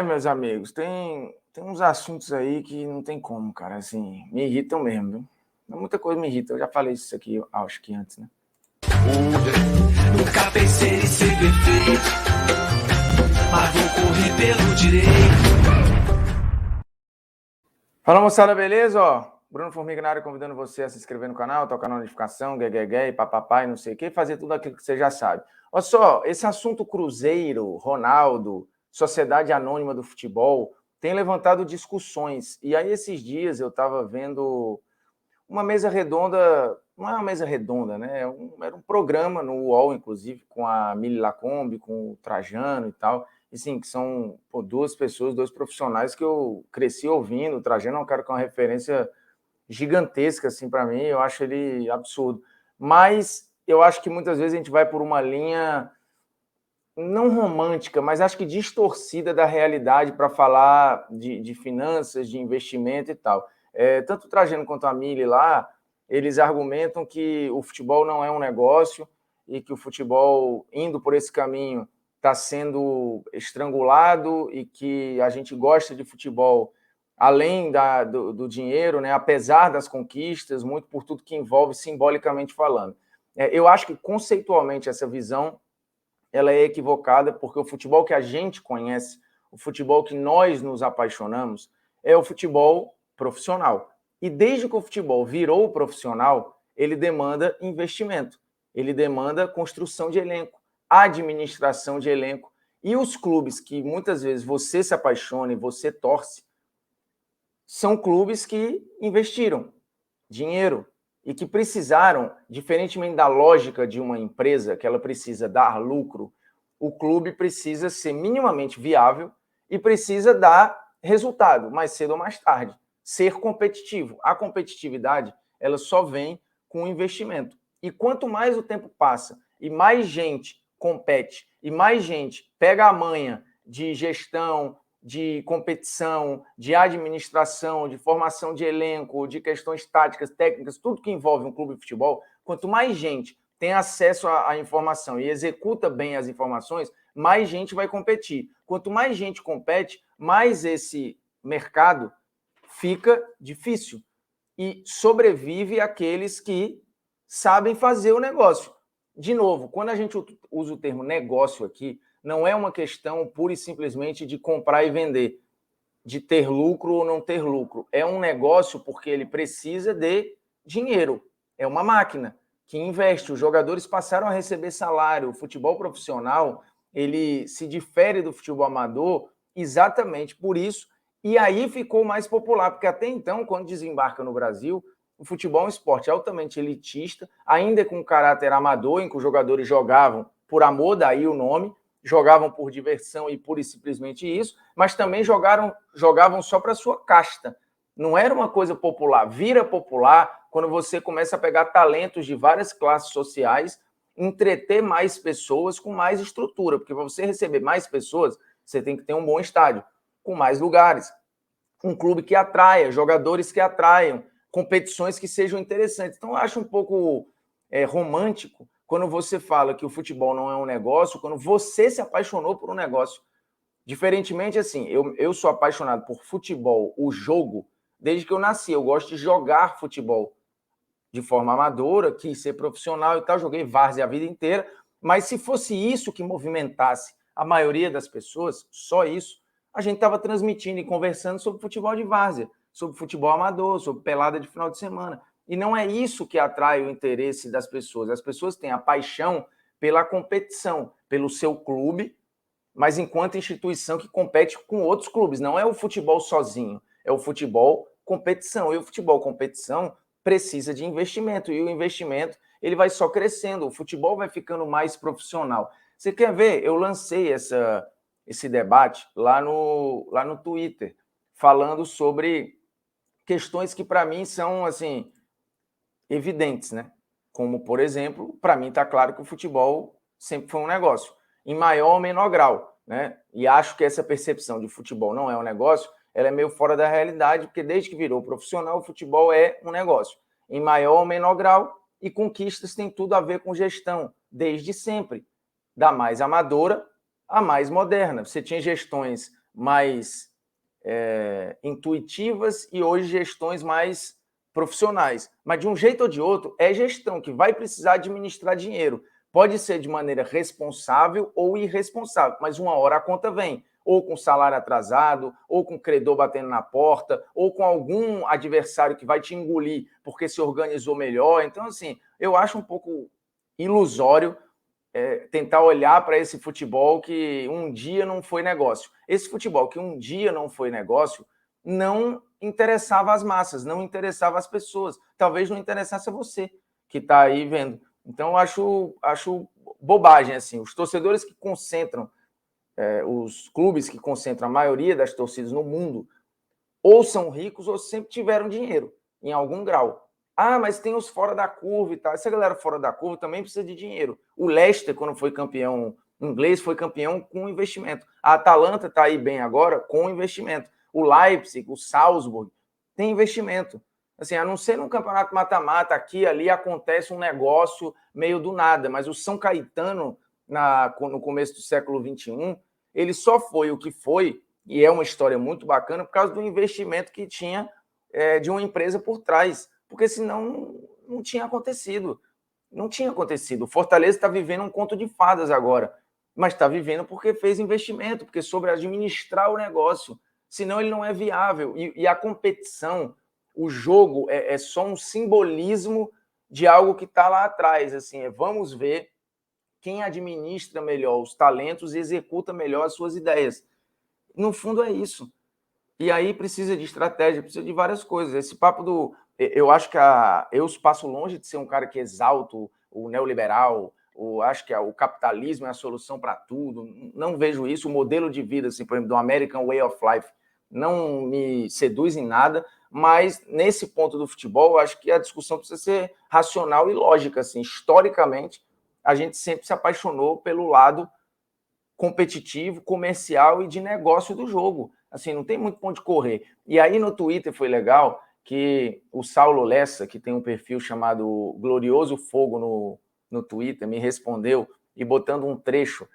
Meus amigos, tem uns assuntos aí que não tem como, cara, assim, me irritam mesmo, viu? Muita coisa me irrita, eu já falei isso aqui, acho que antes, né? Nunca pensei em ser perfeito, mas vou correr pelo direito. Fala, moçada, beleza? Ó, Bruno Formiga na área, convidando você a se inscrever no canal, tocar na notificação, e papapá, não sei o quê, fazer tudo aquilo que você já sabe. Olha só, esse assunto Cruzeiro, Ronaldo, Sociedade Anônima do Futebol, tem levantado discussões. E aí, esses dias, eu estava vendo uma mesa redonda, não é uma mesa redonda, né? Era um programa no UOL, inclusive, com a Mili Lacombe, com o Trajano e tal. E sim, que são duas pessoas, dois profissionais que eu cresci ouvindo. O Trajano é um cara com uma referência gigantesca, assim, para mim. Eu acho ele absurdo. Mas eu acho que muitas vezes a gente vai por uma linha não romântica, mas acho que distorcida da realidade para falar de finanças, de investimento e tal. Tanto o Trajano quanto a Mili lá, eles argumentam que o futebol não é um negócio e que o futebol, indo por esse caminho, está sendo estrangulado e que a gente gosta de futebol além do dinheiro, né, apesar das conquistas, muito por tudo que envolve simbolicamente falando. Eu acho que, conceitualmente, essa visão ela é equivocada, porque o futebol que a gente conhece, o futebol que nós nos apaixonamos, é o futebol profissional. E desde que o futebol virou profissional, ele demanda investimento, ele demanda construção de elenco, administração de elenco. E os clubes que muitas vezes você se apaixona e você torce, são clubes que investiram dinheiro e que precisaram, diferentemente da lógica de uma empresa, que ela precisa dar lucro, o clube precisa ser minimamente viável e precisa dar resultado, mais cedo ou mais tarde. Ser competitivo. A competitividade, ela só vem com o investimento. E quanto mais o tempo passa e mais gente compete e mais gente pega a manha de gestão, de competição, de administração, de formação de elenco, de questões táticas, técnicas, tudo que envolve um clube de futebol, quanto mais gente tem acesso à informação e executa bem as informações, mais gente vai competir. Quanto mais gente compete, mais esse mercado fica difícil e sobrevive aqueles que sabem fazer o negócio. De novo, quando a gente usa o termo negócio aqui, não é uma questão pura e simplesmente de comprar e vender, de ter lucro ou não ter lucro. É um negócio porque ele precisa de dinheiro. É uma máquina que investe. Os jogadores passaram a receber salário. O futebol profissional, ele se difere do futebol amador exatamente por isso. E aí ficou mais popular, porque até então, quando desembarca no Brasil, o futebol é um esporte altamente elitista, ainda com um caráter amador, em que os jogadores jogavam por amor, daí o nome, jogavam por diversão e pura e simplesmente isso, mas também jogavam só para sua casta. Não era uma coisa popular. Vira popular quando você começa a pegar talentos de várias classes sociais, entreter mais pessoas com mais estrutura, porque para você receber mais pessoas, você tem que ter um bom estádio, com mais lugares, um clube que atraia, jogadores que atraiam, competições que sejam interessantes. Então, eu acho um pouco romântico quando você fala que o futebol não é um negócio, quando você se apaixonou por um negócio. Diferentemente, assim, eu sou apaixonado por futebol, o jogo, desde que eu nasci. Eu gosto de jogar futebol de forma amadora, quis ser profissional e tal, joguei várzea a vida inteira, mas se fosse isso que movimentasse a maioria das pessoas, só isso, a gente estava transmitindo e conversando sobre futebol de várzea, sobre futebol amador, sobre pelada de final de semana. E não é isso que atrai o interesse das pessoas. As pessoas têm a paixão pela competição, pelo seu clube, mas enquanto instituição que compete com outros clubes. Não é o futebol sozinho, é o futebol competição. E o futebol competição precisa de investimento, e o investimento ele vai só crescendo, o futebol vai ficando mais profissional. Você quer ver? Eu lancei esse debate lá no Twitter, falando sobre questões que para mim são assim evidentes, né? Como, por exemplo, para mim está claro que o futebol sempre foi um negócio, em maior ou menor grau, né? E acho que essa percepção de futebol não é um negócio, ela é meio fora da realidade, porque desde que virou profissional, o futebol é um negócio, em maior ou menor grau, e conquistas têm tudo a ver com gestão, desde sempre, da mais amadora a mais moderna. Você tinha gestões mais intuitivas e hoje gestões mais profissionais. Mas de um jeito ou de outro, é gestão que vai precisar administrar dinheiro. Pode ser de maneira responsável ou irresponsável, mas uma hora a conta vem. Ou com salário atrasado, ou com credor batendo na porta, ou com algum adversário que vai te engolir porque se organizou melhor. Então, assim, eu acho um pouco ilusório tentar olhar para esse futebol que um dia não foi negócio. Esse futebol que um dia não foi negócio não interessava as massas, não interessava as pessoas. Talvez não interessasse a você que está aí vendo. Então, eu acho bobagem, assim. Os torcedores que concentram, os clubes que concentram a maioria das torcidas no mundo, ou são ricos ou sempre tiveram dinheiro, em algum grau. Ah, mas tem os fora da curva e tal. Essa galera fora da curva também precisa de dinheiro. O Leicester, quando foi campeão inglês, foi campeão com investimento. A Atalanta está aí bem agora com investimento. O Leipzig, o Salzburg, tem investimento. Assim, a não ser num campeonato mata-mata, aqui e ali acontece um negócio meio do nada, mas o São Caetano, no começo do século XXI, ele só foi o que foi, e é uma história muito bacana, por causa do investimento que tinha de uma empresa por trás, porque senão não tinha acontecido. Não tinha acontecido. O Fortaleza está vivendo um conto de fadas agora, mas está vivendo porque fez investimento, porque soube administrar o negócio, senão ele não é viável. E a competição, o jogo é só um simbolismo de algo que está lá atrás. Assim, vamos ver quem administra melhor os talentos e executa melhor as suas ideias. No fundo é isso. E aí precisa de estratégia, precisa de várias coisas. Esse papo do... Eu acho que eu passo longe de ser um cara que exalto o neoliberal, acho que o capitalismo é a solução para tudo. Não vejo isso. O modelo de vida, assim, por exemplo, do American Way of Life, não me seduz em nada, mas nesse ponto do futebol, eu acho que a discussão precisa ser racional e lógica. Assim. Historicamente, a gente sempre se apaixonou pelo lado competitivo, comercial e de negócio do jogo. Assim, não tem muito ponto de correr. E aí no Twitter foi legal que o Saulo Lessa, que tem um perfil chamado Glorioso Fogo no Twitter, me respondeu e botando um trecho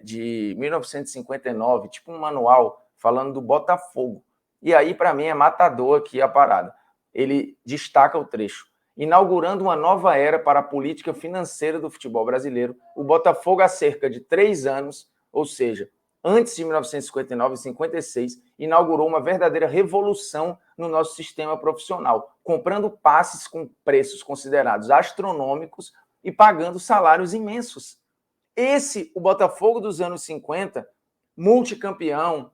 de 1959, tipo um manual, falando do Botafogo. E aí, para mim, é matador aqui a parada. Ele destaca o trecho. Inaugurando uma nova era para a política financeira do futebol brasileiro, o Botafogo, há cerca de 3 anos, ou seja, antes de 1959 e 56, inaugurou uma verdadeira revolução no nosso sistema profissional, comprando passes com preços considerados astronômicos e pagando salários imensos. O Botafogo dos anos 50, multicampeão,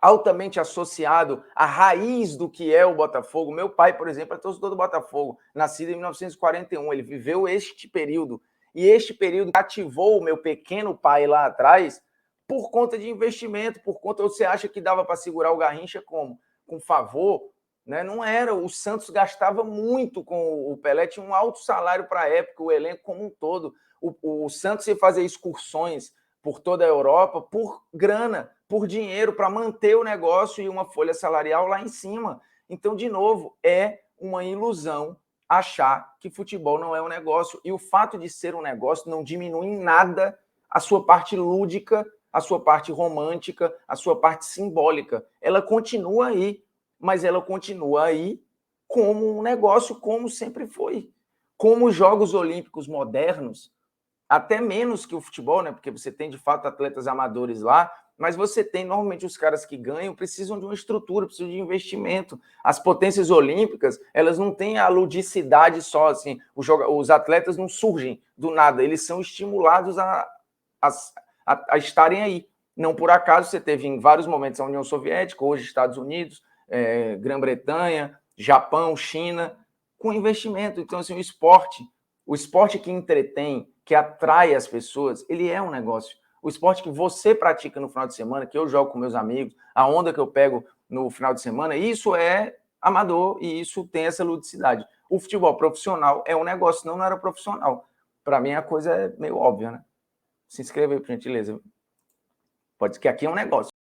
altamente associado à raiz do que é o Botafogo. Meu pai, por exemplo, é torcedor do Botafogo, nascido em 1941. Ele viveu este período. E este período ativou o meu pequeno pai lá atrás por conta de investimento, por conta... Você acha que dava para segurar o Garrincha como? Com favor? Né? Não era. O Santos gastava muito com o Pelé, tinha um alto salário para a época, o elenco como um todo. O Santos ia fazer excursões por toda a Europa por grana, por dinheiro, para manter o negócio e uma folha salarial lá em cima. Então, de novo, é uma ilusão achar que futebol não é um negócio. E o fato de ser um negócio não diminui em nada a sua parte lúdica, a sua parte romântica, a sua parte simbólica. Ela continua aí, mas ela continua aí como um negócio, como sempre foi. Como os Jogos Olímpicos modernos, até menos que o futebol, né? Porque você tem, de fato, atletas amadores lá, mas você tem, normalmente, os caras que ganham precisam de uma estrutura, precisam de investimento. As potências olímpicas, elas não têm a ludicidade só, assim, os atletas não surgem do nada, eles são estimulados a estarem aí. Não por acaso você teve em vários momentos a União Soviética, hoje Estados Unidos, Grã-Bretanha, Japão, China, com investimento. Então, assim, o esporte que entretém, que atrai as pessoas, ele é um negócio. O esporte que você pratica no final de semana, que eu jogo com meus amigos, a onda que eu pego no final de semana, isso é amador e isso tem essa ludicidade. O futebol profissional é um negócio, senão não era profissional. Para mim, a coisa é meio óbvia, né? Se inscreva aí, por gentileza. Pode que aqui é um negócio.